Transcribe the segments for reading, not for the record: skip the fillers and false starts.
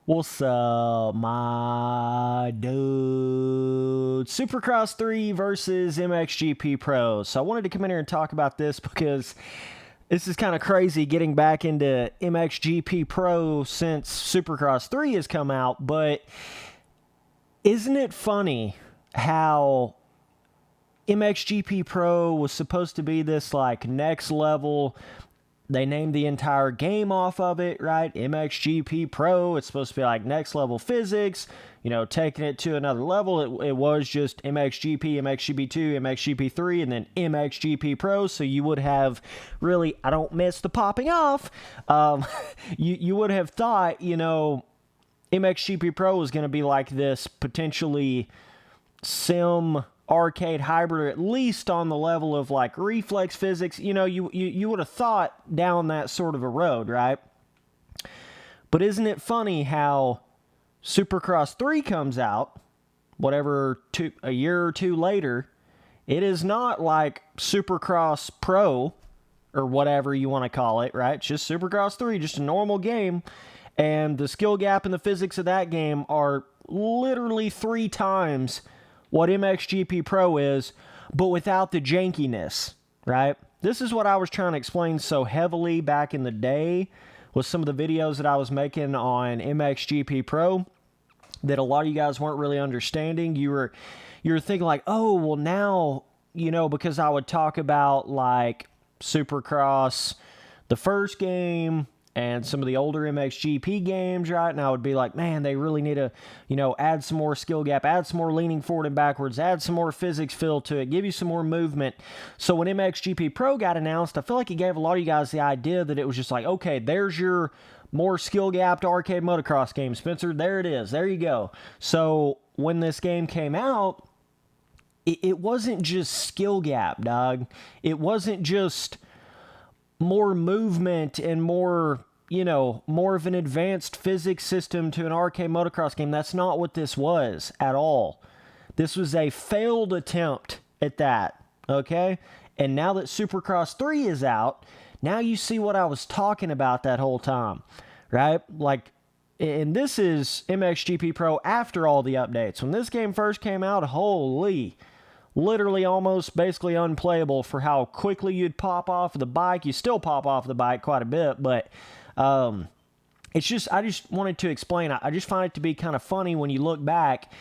What's up, my dude? Supercross 3 versus MXGP Pro. So I wanted to come in here and talk about this because this is kind of crazy getting back into MXGP Pro since Supercross 3 has come out. But isn't it funny how MXGP Pro was supposed to be this like next level? They named the entire game off of it, right? MXGP Pro. It's supposed to be like next level physics, taking it to another level. It was just MXGP, MXGP2, MXGP3, and then MXGP Pro. So you would have really, I don't miss the popping off. You would have thought, MXGP Pro was going to be like this potentially sim arcade hybrid, or at least on the level of like reflex physics. You would have thought down that sort of a road, right? But isn't it funny how Supercross 3 comes out, a year or two later? It is not like Supercross Pro or whatever you want to call it, right? It's just Supercross 3, just a normal game. And the skill gap and the physics of that game are literally 3 times what MXGP Pro is, but without the jankiness, right? This is what I was trying to explain so heavily back in the day with some of the videos that I was making on MXGP Pro that a lot of you guys weren't really understanding. You were thinking like, oh, well now, because I would talk about like Supercross, the first game, and some of the older MXGP games, right? And I would be like, man, they really need to, add some more skill gap, add some more leaning forward and backwards, add some more physics feel to it, give you some more movement. So when MXGP Pro got announced, I feel like it gave a lot of you guys the idea that it was just like, okay, there's your more skill gapped arcade motocross game, Spencer. There it is. There you go. So when this game came out, it wasn't just skill gap, dog. It wasn't just more movement and more of an advanced physics system to an arcade motocross game. That's not what this was at all. This was a failed attempt at that, okay? And now that Supercross 3 is out, now you see what I was talking about that whole time, right? Like, and this is MXGP Pro after all the updates. When this game first came out, holy, literally almost basically unplayable for how quickly you'd pop off the bike. You still pop off the bike quite a bit, but it's just, I just wanted to explain. I just find it to be kind of funny when you look back.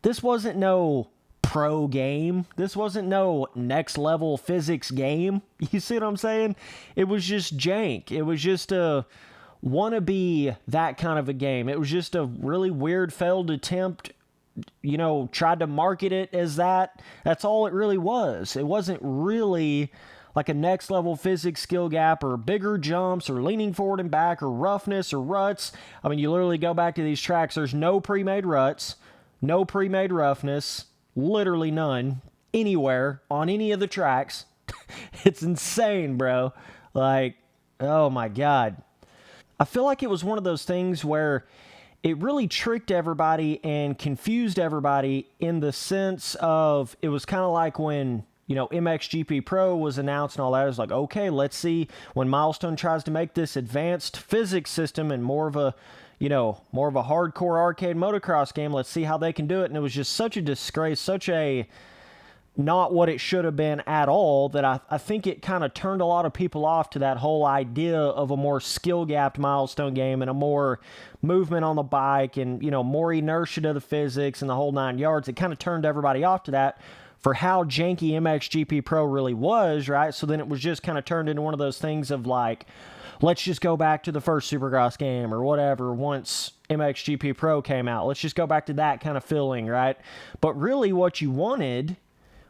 This wasn't no pro game. This wasn't no next level physics game. You see what I'm saying? It was just jank. It was just a wannabe that kind of a game. It was just a really weird failed attempt, tried to market it as that. That's all it really was. It wasn't really like a next level physics skill gap or bigger jumps or leaning forward and back or roughness or ruts. I mean, you literally go back to these tracks. There's no pre-made ruts, no pre-made roughness, literally none anywhere on any of the tracks. It's insane, bro. Like, oh my God. I feel like it was one of those things where it really tricked everybody and confused everybody in the sense of it was kind of like when, MXGP Pro was announced and all that. It was like, okay, let's see when Milestone tries to make this advanced physics system and more of a hardcore arcade motocross game. Let's see how they can do it. And it was just such a disgrace, such a not what it should have been at all, that I think it kind of turned a lot of people off to that whole idea of a more skill-gapped Milestone game and a more movement on the bike and, more inertia to the physics and the whole 9 yards. It kind of turned everybody off to that for how janky MXGP Pro really was, right? So then it was just kind of turned into one of those things of like, let's just go back to the first Supercross game or whatever once MXGP Pro came out. Let's just go back to that kind of feeling, right? But really what you wanted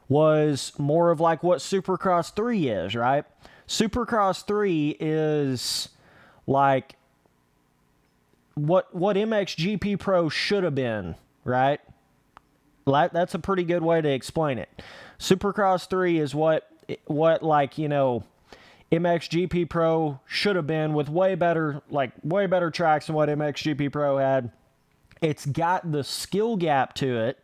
was more of like what Supercross 3 is, right? Supercross 3 is like what MXGP Pro should have been, right? That's a pretty good way to explain it. Supercross 3 is what MXGP Pro should have been, with way better tracks than what MXGP Pro had. It's got the skill gap to it,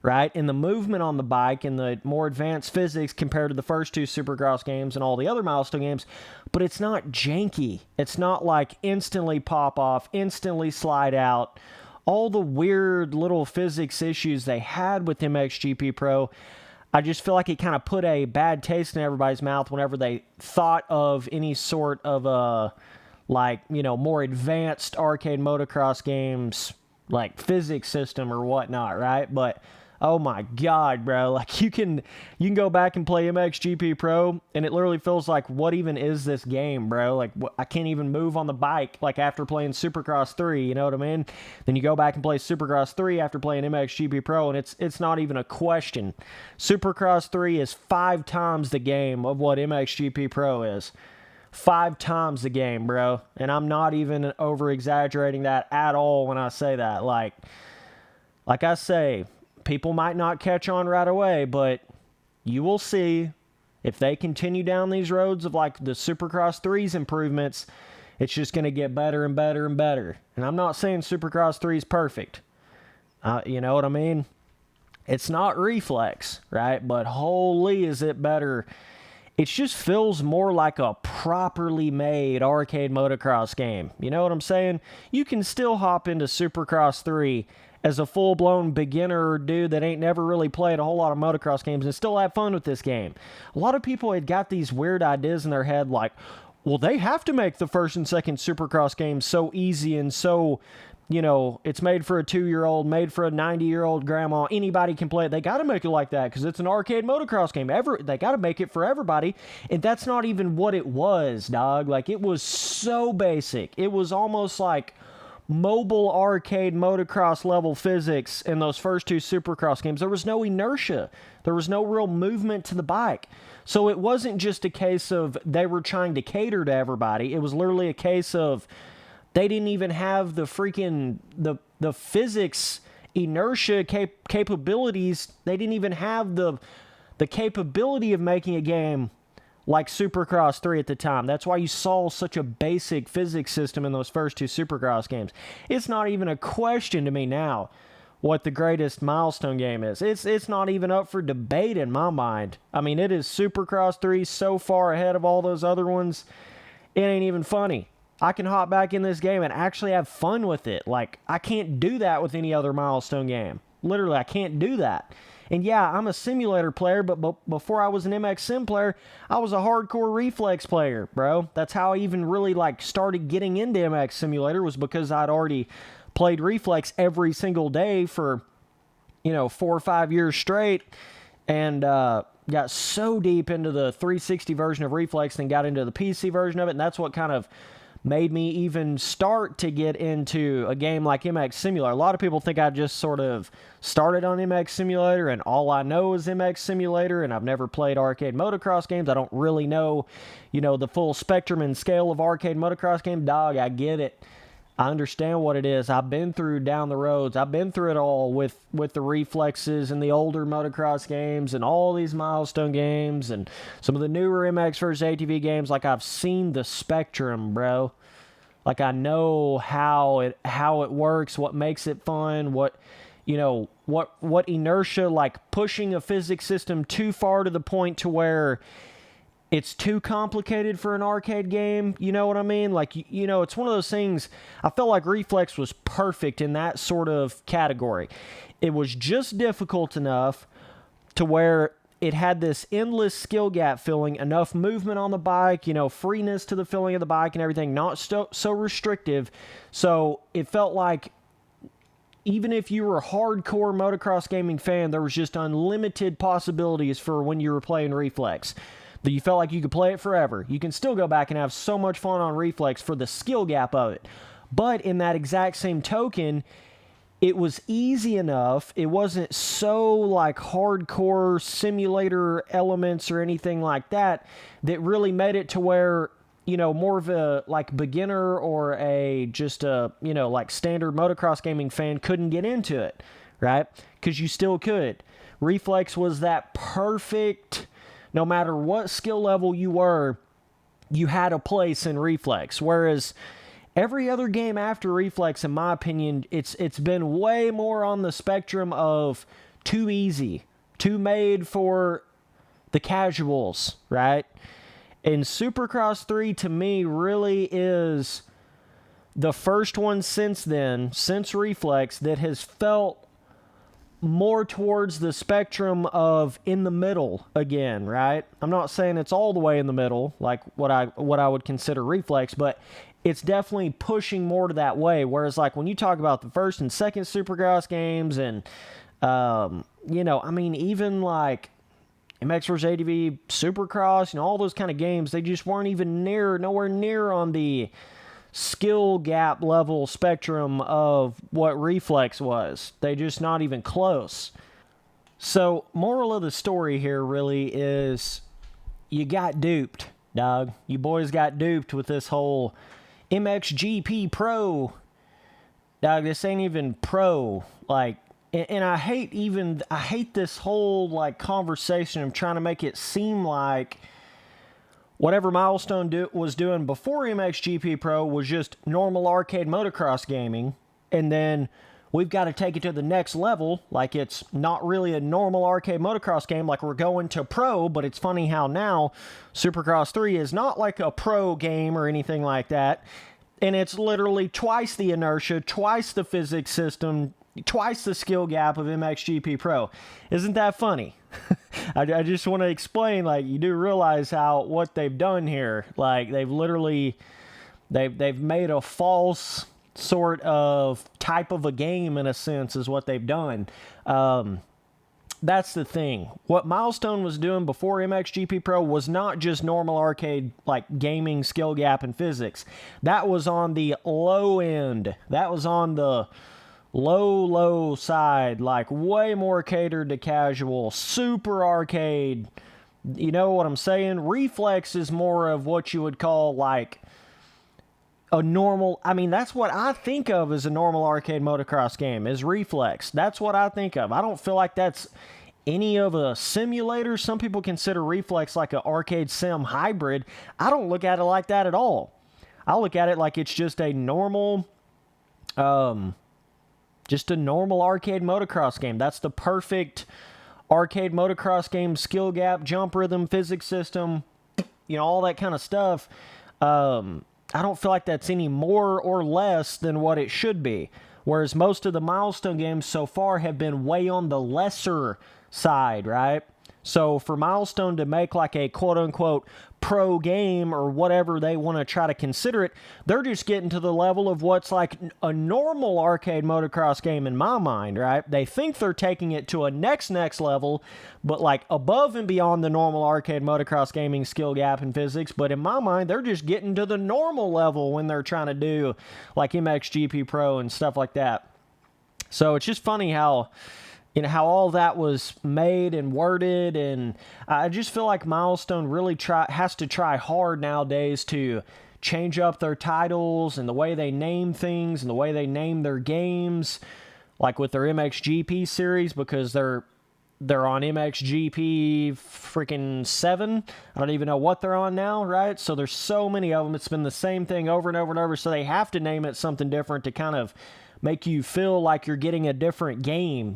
right? And the movement on the bike and the more advanced physics compared to the first two Supercross games and all the other Milestone games, but it's not janky. It's not like instantly pop off, instantly slide out. All the weird little physics issues they had with MXGP Pro, I just feel like it kind of put a bad taste in everybody's mouth whenever they thought of any sort of a, like, you know, more advanced arcade motocross games, like physics system or whatnot, right? But oh my God, bro, like you can go back and play MXGP Pro and it literally feels like, what even is this game, bro? Like, I can't even move on the bike like after playing Supercross 3, you know what I mean? Then you go back and play Supercross 3 after playing MXGP Pro and it's not even a question. Supercross 3 is 5 times the game of what MXGP Pro is. 5 times the game, bro. And I'm not even over-exaggerating that at all when I say that. Like I say, people might not catch on right away, but you will see if they continue down these roads of like the Supercross 3's improvements, it's just going to get better and better and better. And I'm not saying Supercross 3 is perfect. You know what I mean? It's not Reflex, right? But holy is it better. It just feels more like a properly made arcade motocross game. You know what I'm saying? You can still hop into Supercross 3 as a full-blown beginner dude that ain't never really played a whole lot of motocross games and still have fun with this game. A lot of people had got these weird ideas in their head like, well, they have to make the first and second Supercross games so easy and so, you know, it's made for a 2-year-old, made for a 90-year-old grandma. Anybody can play it. They got to make it like that because it's an arcade motocross game. They got to make it for everybody. And that's not even what it was, dog. Like, it was so basic. It was almost like mobile arcade motocross level physics in those first two Supercross games. There was no inertia. There was no real movement to the bike. So it wasn't just a case of they were trying to cater to everybody. It was literally a case of they didn't even have the freaking, the physics inertia capabilities. They didn't even have the capability of making a game like Supercross 3 at the time. That's why you saw such a basic physics system in those first two Supercross games. It's not even a question to me now what the greatest Milestone game is. It's not even up for debate in my mind. I mean, it is Supercross 3 so far ahead of all those other ones, it ain't even funny. I can hop back in this game and actually have fun with it. Like, I can't do that with any other Milestone game. Literally, I can't do that. And yeah, I'm a simulator player, but before I was an MX Sim player, I was a hardcore Reflex player, bro. That's how I even really, like, started getting into MX Simulator, was because I'd already played Reflex every single day for, you know, 4 or 5 years straight, and got so deep into the 360 version of Reflex and got into the PC version of it, and that's what kind of made me even start to get into a game like MX Simulator. A lot of people think I just sort of started on MX Simulator and all I know is MX Simulator, and I've never played arcade motocross games. I don't really know, you know, the full spectrum and scale of arcade motocross game. Dog, I get it. I understand what it is. I've been through down the roads. I've been through it all with the Reflexes and the older motocross games and all these Milestone games and some of the newer MX versus ATV games. Like, I've seen the spectrum, bro. Like, I know how it works, what makes it fun, what, you know, what inertia, like pushing a physics system too far to the point to where it's too complicated for an arcade game, you know what I mean? Like, you know, it's one of those things, I felt like Reflex was perfect in that sort of category. It was just difficult enough to where it had this endless skill gap filling, enough movement on the bike, you know, freeness to the filling of the bike and everything, not so restrictive. So it felt like even if you were a hardcore motocross gaming fan, there was just unlimited possibilities for when you were playing Reflex. That you felt like you could play it forever. You can still go back and have so much fun on Reflex for the skill gap of it. But in that exact same token, it was easy enough. It wasn't so like hardcore simulator elements or anything like that that really made it to where, you know, more of a like beginner or a just a, you know, like standard motocross gaming fan couldn't get into it, right? Because you still could. Reflex was that perfect, no matter what skill level you were, you had a place in Reflex. Whereas every other game after Reflex, in my opinion, it's been way more on the spectrum of too easy, too made for the casuals, right? And Supercross 3 to me really is the first one since then, since Reflex, that has felt more towards the spectrum of in the middle again, right? I'm not saying it's all the way in the middle, like what I would consider Reflex, but it's definitely pushing more to that way. Whereas, like, when you talk about the first and second Supercross games and, I mean, even like MX vs. ATV, Supercross, all those kind of games, they just weren't even nowhere near on the skill gap level spectrum of what Reflex was. They just not even close. So, moral of the story here really is you got duped, dog. You boys got duped with this whole MXGP Pro. Dog, this ain't even pro. Like, and I hate this whole, like, conversation of trying to make it seem like whatever Milestone was doing before MXGP Pro was just normal arcade motocross gaming, and then we've got to take it to the next level, like it's not really a normal arcade motocross game, like we're going to pro. But it's funny how now Supercross 3 is not like a pro game or anything like that, and it's literally twice the inertia, twice the physics system, twice the skill gap of MXGP Pro. Isn't that funny? I just want to explain, like, you do realize what they've done here. Like, they've literally, they've made a false sort of type of a game, in a sense, is what they've done. That's the thing. What Milestone was doing before MXGP Pro was not just normal arcade, like, gaming, skill gap, and physics. That was on the low end. That was on the low side, like way more catered to casual, super arcade. You know what I'm saying? Reflex is more of what you would call like a normal, I mean, that's what I think of as a normal arcade motocross game, is Reflex. That's what I think of. I don't feel like that's any of a simulator. Some people consider Reflex like an arcade sim hybrid. I don't look at it like that at all. I look at it like it's just a normal, arcade motocross game. That's the perfect arcade motocross game. Skill gap, jump rhythm, physics system, all that kind of stuff. I don't feel like that's any more or less than what it should be. Whereas most of the Milestone games so far have been way on the lesser side, right? So for Milestone to make like a quote-unquote pro game or whatever they want to try to consider it, they're just getting to the level of what's like a normal arcade motocross game in my mind, right? They think they're taking it to a next level, but like above and beyond the normal arcade motocross gaming skill gap and physics. But in my mind, they're just getting to the normal level when they're trying to do like MXGP Pro and stuff like that. So it's just funny how all that was made and worded, and I just feel like Milestone really has to try hard nowadays to change up their titles and the way they name things and the way they name their games, like with their MXGP series, because they're on MXGP freaking 7. I don't even know what they're on now, right? So there's so many of them. It's been the same thing over and over and over, so they have to name it something different to kind of make you feel like you're getting a different game,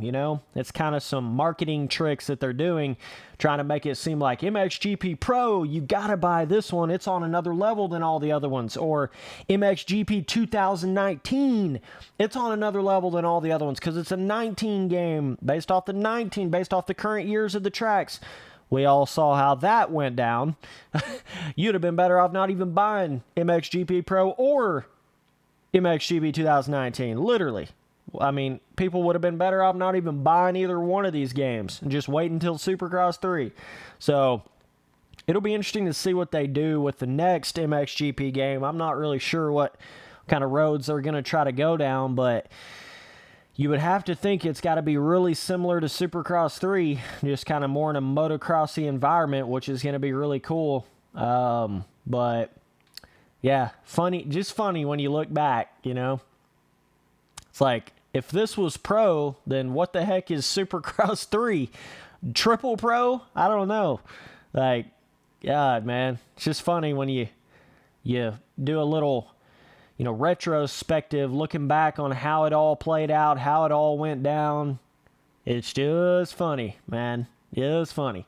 It's kind of some marketing tricks that they're doing, trying to make it seem like MXGP Pro, you gotta buy this one. It's on another level than all the other ones. Or MXGP 2019, it's on another level than all the other ones because it's a 19 game based off the current years of the tracks. We all saw how that went down. You'd have been better off not even buying MXGP Pro or MXGP 2019, literally. I mean, people would have been better off not even buying either one of these games and just wait until Supercross 3. So, it'll be interesting to see what they do with the next MXGP game. I'm not really sure what kind of roads they're going to try to go down, but you would have to think it's got to be really similar to Supercross 3, just kind of more in a motocrossy environment, which is going to be really cool. But yeah, just funny when you look back, It's like, if this was pro, then what the heck is Supercross 3? Triple pro? I don't know. Like, God, man. It's just funny when you do a little, retrospective, looking back on how it all played out, how it all went down. It's just funny, man. Just funny.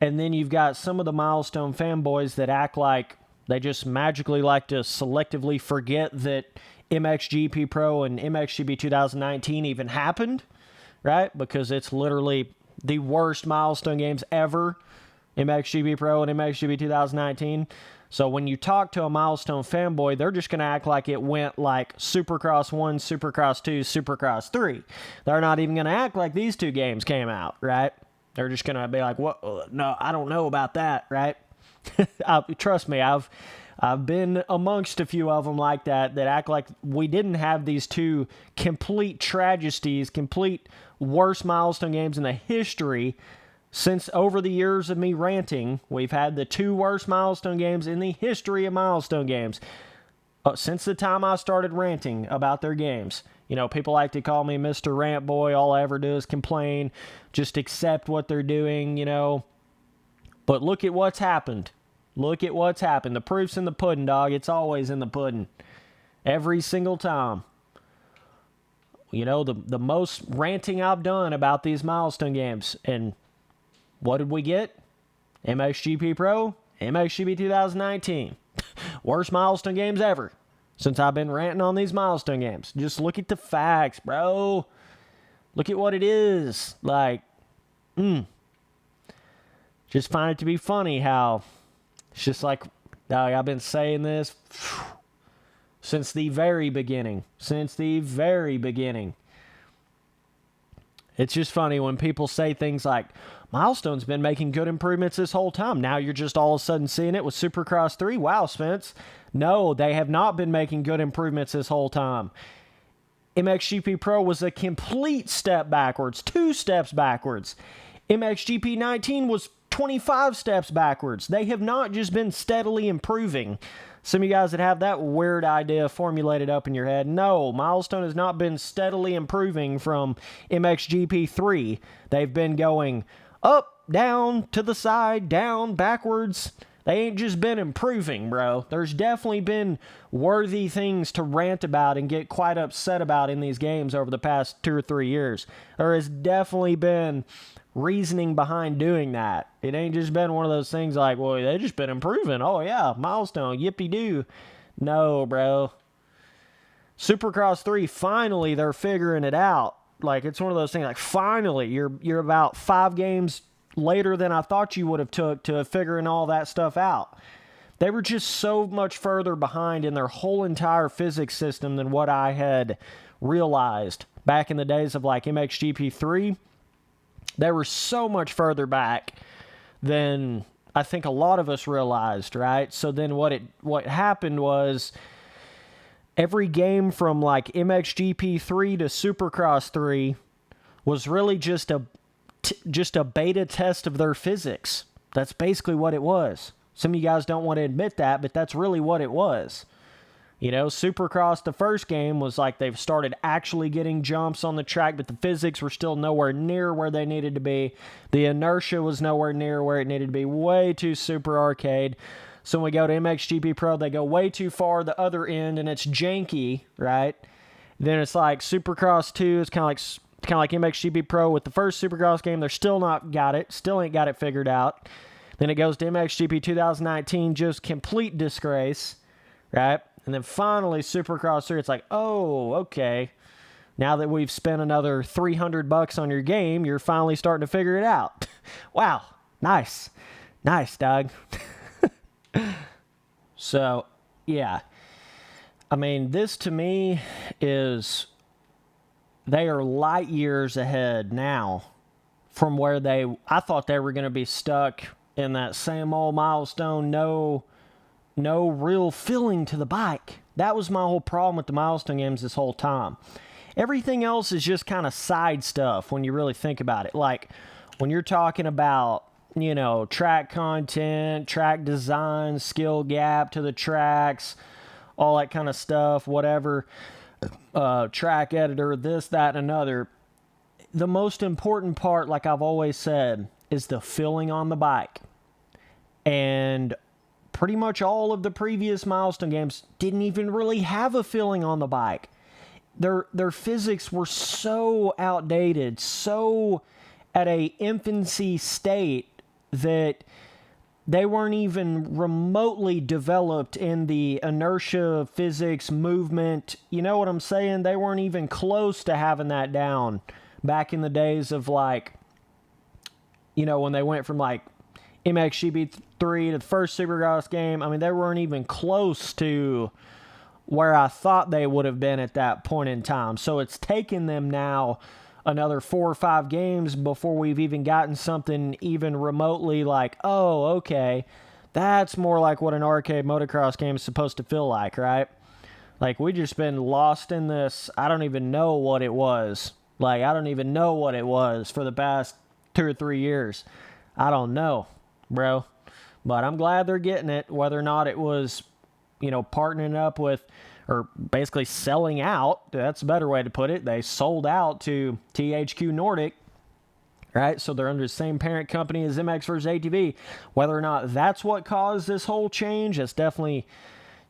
And then you've got some of the Milestone fanboys that act like they just magically like to selectively forget that MXGP Pro and MXGP 2019 even happened, right? Because it's literally the worst Milestone games ever, MXGP Pro and MXGP 2019. So when you talk to a Milestone fanboy, they're just going to act like it went like Supercross 1, Supercross 2, Supercross 3. They're not even going to act like these two games came out, right? They're just going to be like, "What? No, I don't know about that," right? Trust me, I've been amongst a few of them like that act like we didn't have these two complete tragedies, complete worst Milestone games in the history. Since over the years of me ranting, we've had the two worst Milestone games in the history of Milestone games. Since the time I started ranting about their games. You know, people like to call me Mr. Rant Boy. All I ever do is complain. Just accept what they're doing, you know. But look at what's happened. Look at what's happened. The proof's in the pudding, dog. It's always in the pudding. Every single time. You know, the most ranting I've done about these Milestone games. And what did we get? MXGP Pro, MXGP 2019. Worst Milestone games ever. Since I've been ranting on these Milestone games. Just look at the facts, bro. Look at what it is. Like, just find it to be funny how it's just like, I've been saying this since the very beginning. Since the very beginning. It's just funny when people say things like, Milestone's been making good improvements this whole time. Now you're just all of a sudden seeing it with Supercross 3. Wow, Spence. No, they have not been making good improvements this whole time. MXGP Pro was a complete step backwards, 2 steps backwards. MXGP 19 was 25 steps backwards. They have not just been steadily improving. Some of you guys that have that weird idea formulated up in your head, no, Milestone has not been steadily improving from MXGP 3. They've been going up, down, to the side, down, backwards. They ain't just been improving, bro. There's definitely been worthy things to rant about and get quite upset about in these games over the past 2 or 3 years. There has definitely been reasoning behind doing that. It ain't just been one of those things like, well, they just been improving. Oh, yeah, Milestone, yippee-doo. No, bro. Supercross 3, finally, they're figuring it out. Like, it's one of those things like, finally, you're about 5 games later than I thought you would have took to figuring all that stuff out. They were just so much further behind in their whole entire physics system than what I had realized back in the days of like MXGP 3. They were so much further back than I think a lot of us realized, right? So then what happened was every game from like MXGP 3 to Supercross 3 was really just a beta test of their physics. That's basically what it was. Some of you guys don't want to admit that, but that's really what it was. You know, Supercross, the first game was like they've started actually getting jumps on the track, but the physics were still nowhere near where they needed to be. The inertia was nowhere near where it needed to be. Way too super arcade. So when we go to MXGP Pro, they go way too far the other end, and it's janky, right? Then it's like Supercross 2 is kind of like MXGP Pro with the first Supercross game. They're still not got it. Still ain't got it figured out. Then it goes to MXGP 2019, just complete disgrace, right? And then finally, Supercross 3, it's like, oh, okay. Now that we've spent another $300 on your game, you're finally starting to figure it out. Wow. Nice. Nice, dog. So, yeah. I mean, this to me is, they are light years ahead now from where I thought they were going to be stuck in that same old Milestone, no real feeling to the bike. That was my whole problem with the Milestone games this whole time. Everything else is just kind of side stuff when you really think about it. Like, when you're talking about, you know, track content, track design, skill gap to the tracks, all that kind of stuff, whatever, track editor, this, that, and another. The most important part, like I've always said, is the feeling on the bike. And pretty much all of the previous Milestone games didn't even really have a feeling on the bike. their physics were so outdated, so at a infancy state that they weren't even remotely developed in the inertia, physics, movement. You know what I'm saying? They weren't even close to having that down back in the days of, like, you know, when they went from, like, MXGP 3 to the first Supercross game. I mean, they weren't even close to where I thought they would have been at that point in time. So it's taken them now another 4 or 5 games before we've even gotten something even remotely like, oh, okay, that's more like what an arcade motocross game is supposed to feel like, right? Like, we just been lost in this. I don't even know what it was. Like, I don't even know what it was for the past 2 or 3 years. I don't know, bro. But I'm glad they're getting it, whether or not it was, you know, partnering up with, or basically selling out. That's a better way to put it. They sold out to THQ Nordic, right? So they're under the same parent company as MX vs. ATV. Whether or not that's what caused this whole change, that's definitely,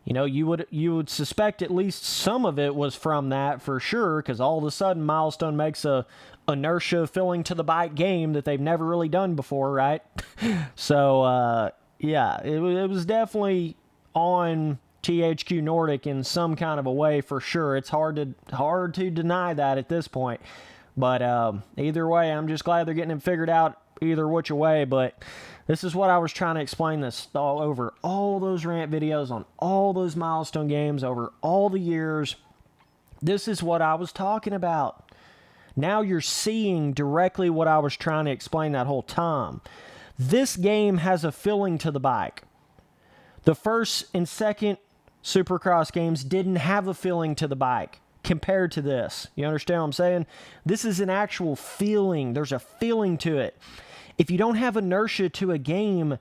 you know, you would suspect at least some of it was from that for sure, because all of a sudden Milestone makes a inertia filling to the bike game that they've never really done before, right? So, yeah, it was definitely on THQ Nordic in some kind of a way for sure. It's hard to deny that at this point. But either way, I'm just glad they're getting it figured out either which way. But this is what I was trying to explain this all over all those rant videos on all those Milestone games over all the years. This is what I was talking about. Now you're seeing directly what I was trying to explain that whole time. This game has a feeling to the bike. The first and second Supercross games didn't have a feeling to the bike compared to this. You understand what I'm saying? This is an actual feeling. There's a feeling to it. If you don't have inertia to a game,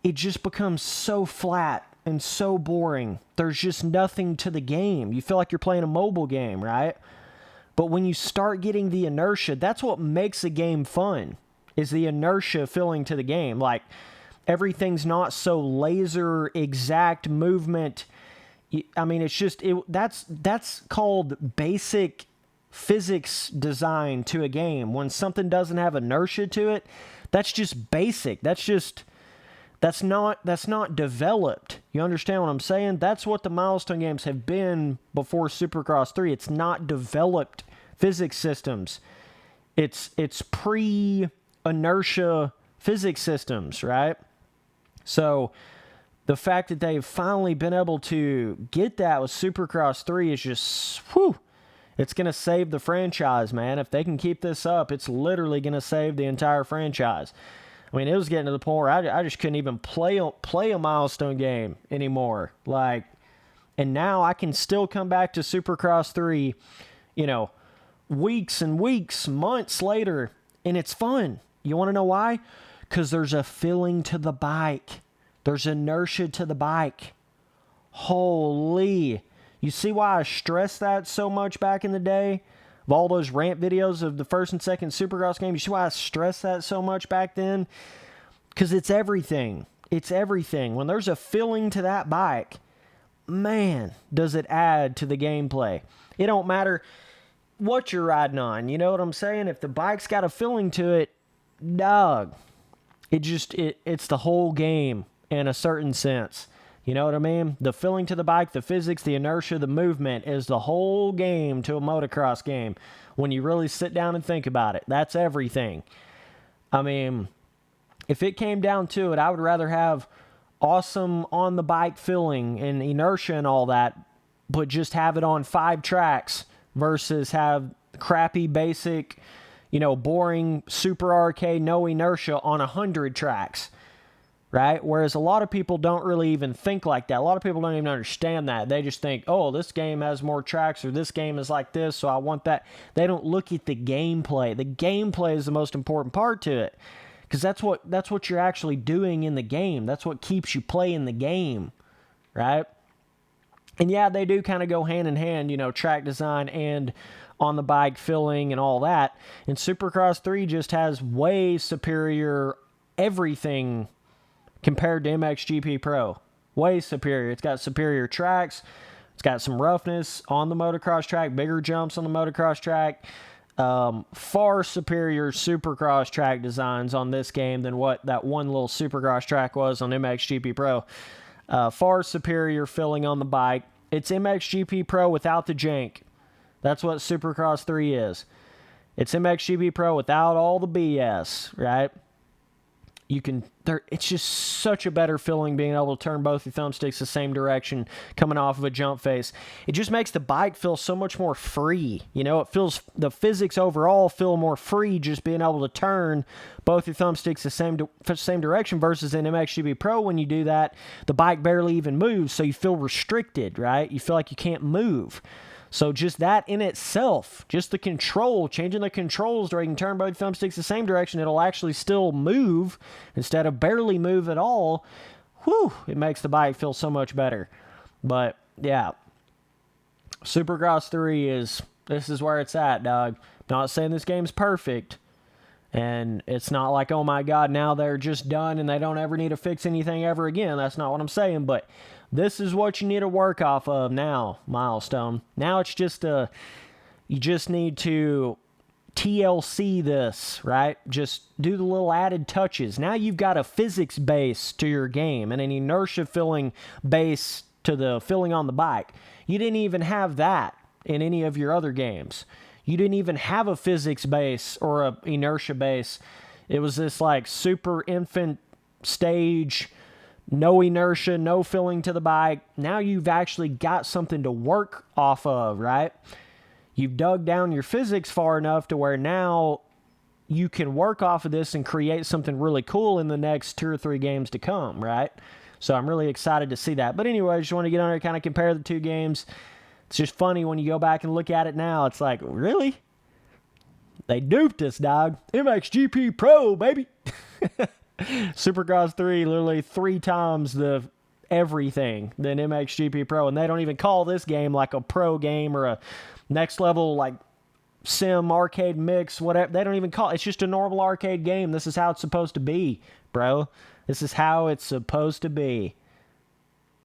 it just becomes so flat and so boring. There's just nothing to the game. You feel like you're playing a mobile game, right? But when you start getting the inertia, that's what makes a game fun, is the inertia feeling to the game. Like, everything's not so laser exact movement. I mean, it's just, that's called basic physics design to a game. When something doesn't have inertia to it, that's just basic. That's not developed. You understand what I'm saying? That's what the Milestone games have been before Supercross 3. It's not developed physics systems. It's pre-inertia physics systems, right? So the fact that they've finally been able to get that with Supercross 3 is just, whew, it's going to save the franchise, man. If they can keep this up, it's literally going to save the entire franchise. I mean, it was getting to the point where I just couldn't even play a Milestone game anymore. Like, and now I can still come back to Supercross 3, you know, weeks and weeks, months later, and it's fun. You want to know why? Because there's a feeling to the bike. There's inertia to the bike. Holy. You see why I stressed that so much back in the day? Of all those rant videos of the first and second Supercross game, you see why I stressed that so much back then? Because it's everything. It's everything. When there's a feeling to that bike, man, does it add to the gameplay. It don't matter what you're riding on. You know what I'm saying? If the bike's got a feeling to it, dog, it's the whole game in a certain sense. You know what I mean? The feeling to the bike, the physics, the inertia, the movement is the whole game to a motocross game. When you really sit down and think about it, that's everything. I mean, if it came down to it, I would rather have awesome on the bike feeling and inertia and all that, but just have it on 5 tracks versus have crappy, basic, you know, boring, super arcade, no inertia on 100 tracks. Right? Whereas a lot of people don't really even think like that. A lot of people don't even understand that. They just think, oh, this game has more tracks, or this game is like this, so I want that. They don't look at the gameplay. The gameplay is the most important part to it, because that's what you're actually doing in the game. That's what keeps you playing the game, right? And yeah, they do kind of go hand in hand, you know, track design and on the bike filling and all that. And Supercross 3 just has way superior everything compared to MXGP Pro. Way superior. It's got superior tracks. It's got some roughness on the motocross track, bigger jumps on the motocross track. Far superior Supercross track designs on this game than what that one little Supercross track was on MXGP Pro. Far superior filling on the bike. It's MXGP Pro without the jank. That's what Supercross 3 is. It's MXGP Pro without all the BS, right? It's just such a better feeling being able to turn both your thumbsticks the same direction coming off of a jump face. It just makes the bike feel so much more free. You know, the physics overall feel more free just being able to turn both your thumbsticks the same direction versus in MXGP Pro when you do that, the bike barely even moves, so you feel restricted, right? You feel like you can't move. So just that in itself, just the control, changing the controls where you can turn both thumbsticks the same direction, it'll actually still move instead of barely move at all. Whew, it makes the bike feel so much better. But yeah, Supercross 3 this is where it's at, dog. Not saying this game's perfect. And it's not like, oh my God, now they're just done and they don't ever need to fix anything ever again. That's not what I'm saying, but this is what you need to work off of now, Milestone. Now it's just you just need to TLC this, right? Just do the little added touches. Now you've got a physics base to your game and an inertia filling base to the filling on the bike. You didn't even have that in any of your other games. You didn't even have a physics base or a inertia base. It was this like super infant stage, no inertia, no filling to the bike. Now you've actually got something to work off of, right? You've dug down your physics far enough to where now you can work off of this and create something really cool in the next 2 or 3 games to come, right? So I'm really excited to see that. But anyway, I just want to get on there and kind of compare the two games. It's just funny when you go back and look at it now. It's like, really? They duped us, dog. MXGP Pro, baby. Supercross 3, literally 3 times the everything than MXGP Pro. And they don't even call this game like a pro game or a next level like sim, arcade mix, whatever. They don't even call it. It's just a normal arcade game. This is how it's supposed to be, bro. This is how it's supposed to be.